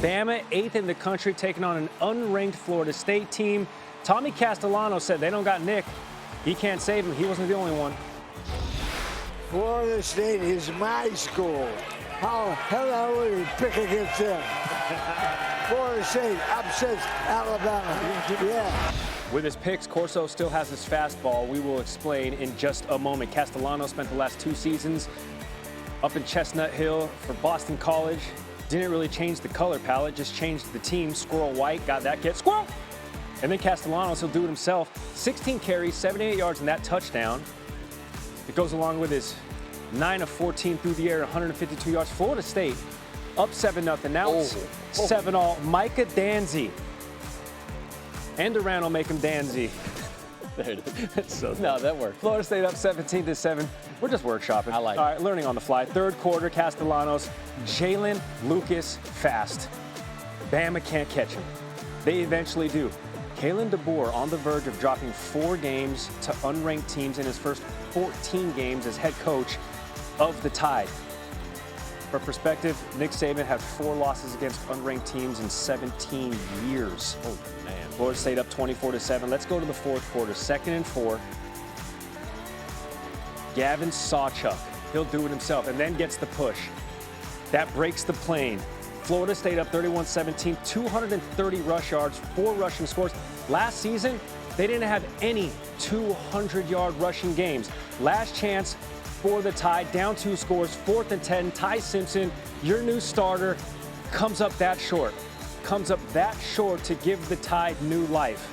Bama, 8th in the country, taking on an unranked Florida State team. Tommy Castellano said they don't got Nick. He can't save him. He wasn't the only one. Florida State is my school. How the hell would you pick against them? Florida State upsets Alabama. Yeah. With his picks, Corso still has his fastball. We will explain in just a moment. Castellano spent the last 2 seasons up in Chestnut Hill for Boston College. Didn't really change the color palette, just changed the team. Squirrel White got that get squirrel. And then Castellanos, he'll do it himself. 16 carries, 78 yards, and that touchdown. It goes along with his 9 of 14 through the air, 152 yards. Florida State up 7-0. Now it's 7-all. Micah Danzy. And Durant will make him Danzy. There it is. So, no, that worked. Florida State up 17-7. We're just workshopping. I like it. All right, learning on the fly. Third quarter, Castellanos, Jalen Lucas fast. Bama can't catch him. They eventually do. Kalen DeBoer on the verge of dropping 4 games to unranked teams in his first 14 games as head coach of the Tide. For perspective, Nick Saban had 4 losses against unranked teams in 17 years. Oh, man. Florida State up 24-7. Let's go to the fourth quarter. 2nd and 4. Gavin Sawchuk. He'll do it himself and then gets the push. That breaks the plane. Florida State up 31-17, 230 rush yards, 4 rushing scores. Last season, they didn't have any 200-yard rushing games. Last chance for the Tide, down 2 scores, 4th and 10. Ty Simpson, your new starter, comes up that short. Comes up that short to give the Tide new life.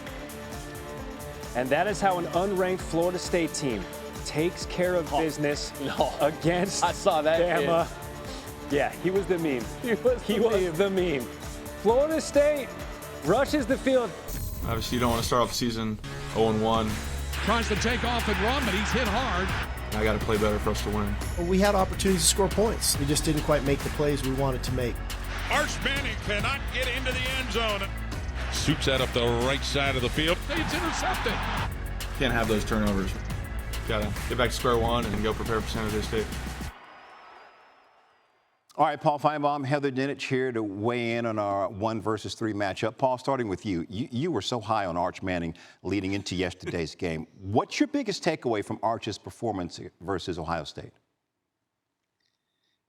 And that is how an unranked Florida State team takes care of business against I saw that Bama. Yeah, he was the meme. He was the meme. Florida State rushes the field. Obviously, you don't want to start off the season 0-1. Tries to take off and run, but he's hit hard. I got to play better for us to win. We had opportunities to score points. We just didn't quite make the plays we wanted to make. Arch Manning cannot get into the end zone. Shoots that up the right side of the field. It's intercepted. Can't have those turnovers. Got to get back to square one and go prepare for San Jose State. All right, Paul Finebaum, Heather Dinich here to weigh in on our 1 versus 3 matchup. Paul, starting with you. You were so high on Arch Manning leading into yesterday's game. What's your biggest takeaway from Arch's performance versus Ohio State?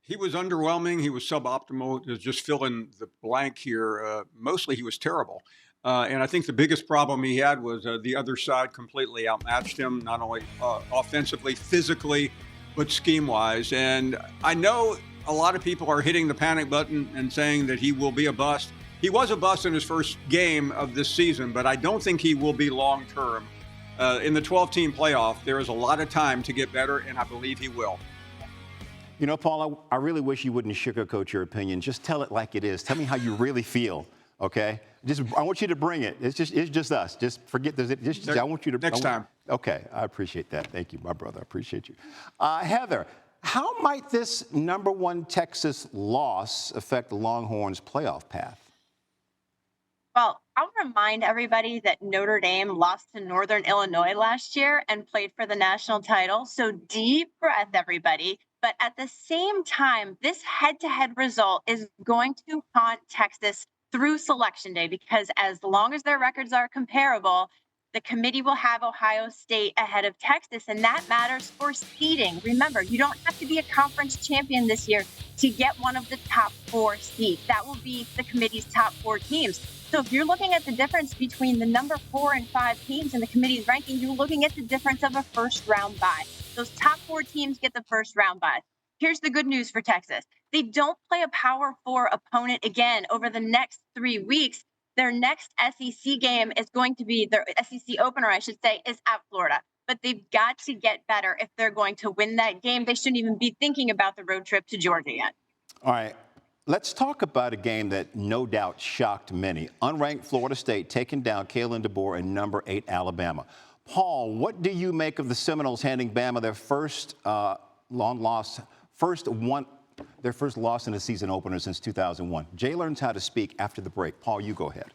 He was underwhelming. He was suboptimal. To just fill in the blank here, mostly he was terrible. And I think the biggest problem he had was the other side completely outmatched him, not only offensively, physically, but scheme-wise. And I know a lot of people are hitting the panic button and saying that he will be a bust. He was a bust in his first game of this season, but I don't think he will be long-term. In the 12-team playoff, there is a lot of time to get better, and I believe he will. You know, Paul, I really wish you wouldn't sugarcoat your opinion. Just tell it like it is. Tell me how you really feel, okay? I want you to bring it. It's just us. Just forget this. I want you to next time. Okay, I appreciate that. Thank you, my brother. I appreciate you. Heather, how might this #1 Texas loss affect the Longhorns' playoff path? Well, I'll remind everybody that Notre Dame lost to Northern Illinois last year and played for the national title. So deep breath, everybody. But at the same time, this head-to-head result is going to haunt Texas through Selection Day, because as long as their records are comparable, the committee will have Ohio State ahead of Texas, and that matters for seeding. Remember, you don't have to be a conference champion this year to get one of the top 4 seeds. That will be the committee's top 4 teams. So if you're looking at the difference between the number 4 and 5 teams in the committee's ranking, you're looking at the difference of a first-round bye. Those top 4 teams get the first-round bye. Here's the good news for Texas. They don't play a Power 4 opponent again over the next 3 weeks. Their next SEC game is going to be their SEC opener, I should say, is at Florida. But they've got to get better if they're going to win that game. They shouldn't even be thinking about the road trip to Georgia yet. All right. Let's talk about a game that no doubt shocked many. Unranked Florida State taking down Kalen DeBoer and number 8 Alabama. Paul, what do you make of the Seminoles handing Bama their first their first loss in a season opener since 2001? Jay learns how to speak after the break. Paul, you go ahead.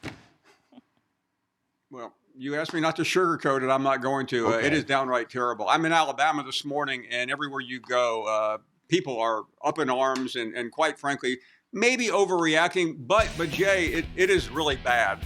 Well, you asked me not to sugarcoat it. I'm not going to. Okay. It is downright terrible. I'm in Alabama this morning, and everywhere you go, people are up in arms, and quite frankly, maybe overreacting, but Jay, it is really bad.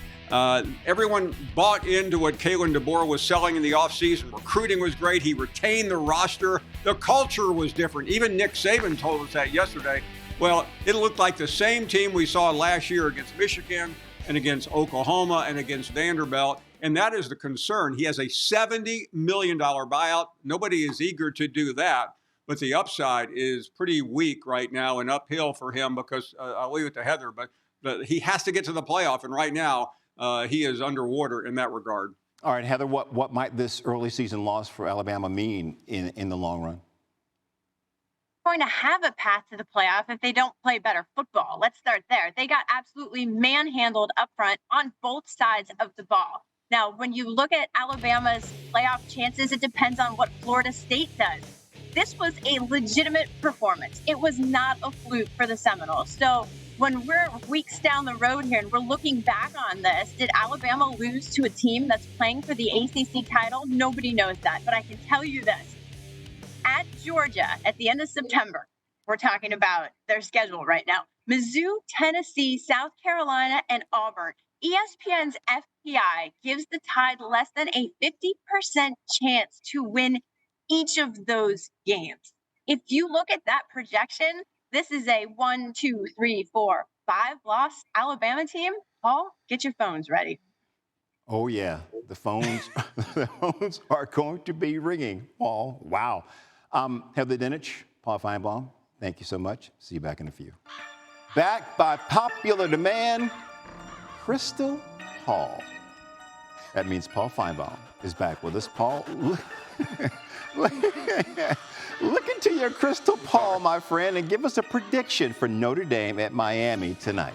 Everyone bought into what Kalen DeBoer was selling in the offseason. Recruiting was great. He retained the roster. The culture was different. Even Nick Saban told us that yesterday. Well, it looked like the same team we saw last year against Michigan and against Oklahoma and against Vanderbilt. And that is the concern. He has a $70 million buyout. Nobody is eager to do that. But the upside is pretty weak right now and uphill for him because I'll leave it to Heather. But he has to get to the playoff. And right now, he is underwater in that regard. All right, Heather, what might this early season loss for Alabama mean in the long run? Going to have a path to the playoff if they don't play better football. Let's start there. They got absolutely manhandled up front on both sides of the ball. Now, when you look at Alabama's playoff chances, it depends on what Florida State does. This was a legitimate performance. It was not a fluke for the Seminoles. So when we're weeks down the road here and we're looking back on this, did Alabama lose to a team that's playing for the ACC title? Nobody knows that. But I can tell you this. At Georgia, at the end of September, we're talking about their schedule right now. Mizzou, Tennessee, South Carolina, and Auburn. ESPN's FPI gives the Tide less than a 50% chance to win each of those games. If you look at that projection, this is a 1, 2, 3, 4, 5 loss Alabama team. Paul, get your phones ready. Oh, yeah. The phones are going to be ringing, Paul. Wow. Heather Dinich, Paul Finebaum, thank you so much. See you back in a few. Back by popular demand, Crystal Hall. That means Paul Finebaum is back with us. Paul, look into your crystal ball, my friend, and give us a prediction for Notre Dame at Miami tonight.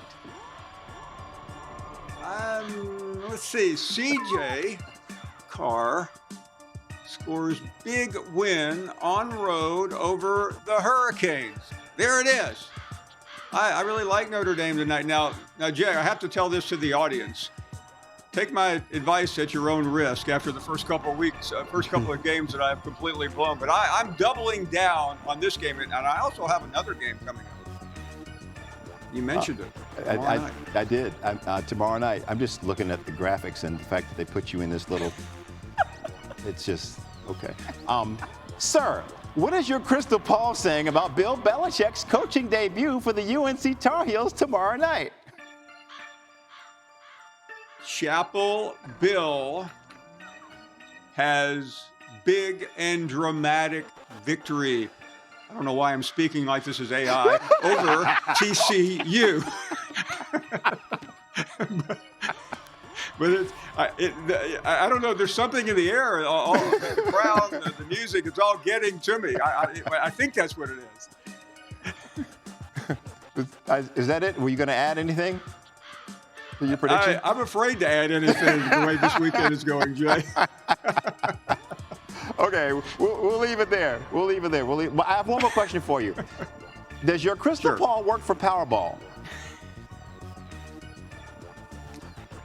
Let's see. CJ Carr scores big win on road over the Hurricanes. There it is. I really like Notre Dame tonight. Now, Jay, I have to tell this to the audience. Take my advice at your own risk after the first couple of weeks, first couple of games that I have completely blown. But I'm doubling down on this game, and I also have another game coming up. You mentioned it. I did. Tomorrow night. I'm just looking at the graphics and the fact that they put you in this little. It's just okay. Sir, what is your crystal ball saying about Bill Belichick's coaching debut for the UNC Tar Heels tomorrow night? Chapel Bill has big and dramatic victory. I don't know why I'm speaking like this is AI over TCU. but I don't know. There's something in the air. All the crowd, the music, it's all getting to me. I think that's what it is. Is that it? Were you going to add anything to your prediction? I'm afraid to add anything the way this weekend is going, Jay. Okay, we'll leave it there. I have one more question for you. Does your crystal ball work for Powerball?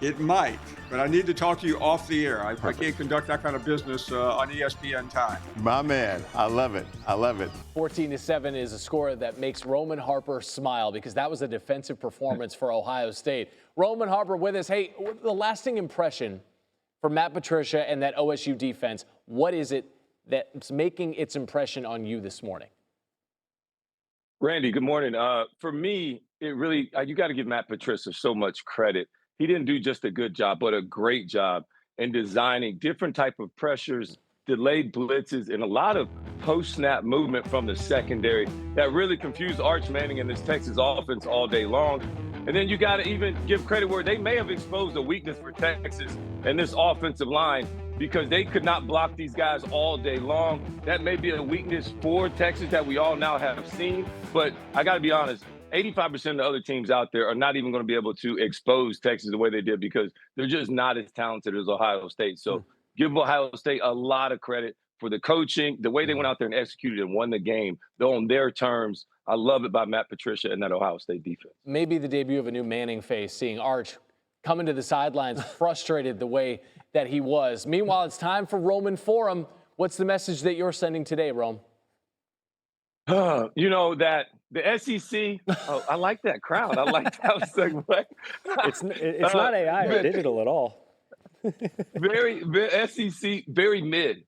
It might, but I need to talk to you off the air. I can't conduct that kind of business on ESPN time. My man, I love it. 14-7 is a score that makes Roman Harper smile because that was a defensive performance for Ohio State. Roman Harper with us. Hey, the lasting impression for Matt Patricia and that OSU defense, what is it that's making its impression on you this morning? Randy, good morning. For me, it really, you got to give Matt Patricia so much credit. He didn't do just a good job, but a great job in designing different type of pressures, delayed blitzes, and a lot of post-snap movement from the secondary that really confused Arch Manning and this Texas offense all day long. And then you got to even give credit where they may have exposed a weakness for Texas and this offensive line because they could not block these guys all day long. That may be a weakness for Texas that we all now have seen. But I got to be honest, 85% of the other teams out there are not even going to be able to expose Texas the way they did because they're just not as talented as Ohio State. So give Ohio State a lot of credit for the coaching, the way they went out there and executed and won the game, though on their terms. I love it by Matt Patricia and that Ohio State defense. Maybe the debut of a new Manning face, seeing Arch coming to the sidelines frustrated the way that he was. Meanwhile, it's time for Roman Forum. What's the message that you're sending today, Rome? You know, that The SEC, oh, I like that crowd. I like that segue. It's not AI or digital at all. very SEC, very mid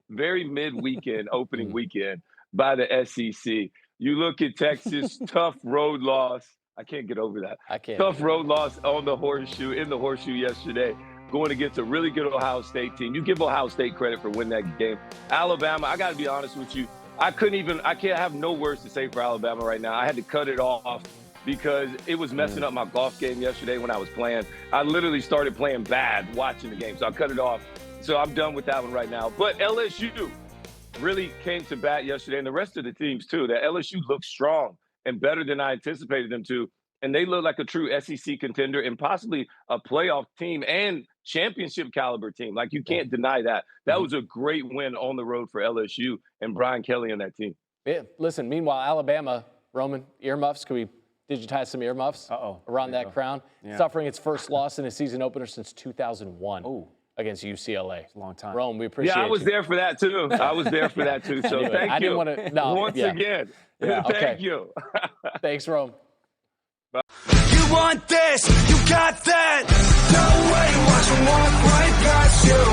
weekend, opening weekend by the SEC. You look at Texas, tough road loss. I can't get over that. I can't. Tough road loss on the horseshoe, in the horseshoe yesterday, going against a really good Ohio State team. You give Ohio State credit for winning that game. Alabama, I got to be honest with you. I can't have no words to say for Alabama right now. I had to cut it off because it was messing up my golf game yesterday when I was playing. I literally started playing bad watching the game, so I cut it off. So I'm done with that one right now. But LSU really came to bat yesterday, and the rest of the teams too. That LSU looked strong and better than I anticipated them to. And they look like a true SEC contender and possibly a playoff team and championship caliber team. Like, you can't deny that. That was a great win on the road for LSU and Brian Kelly and that team. Yeah, listen, meanwhile, Alabama, Roman, earmuffs, can we digitize some earmuffs around that crown? Yeah. Suffering its first loss in a season opener since 2001 against UCLA. It's a long time. Rome, we appreciate you. Yeah, I was there for that, too. So anyway, thank you. I didn't want to, Once again, thank you. Thanks, Rome. You want this, you got that. No way, watch them walk right past you.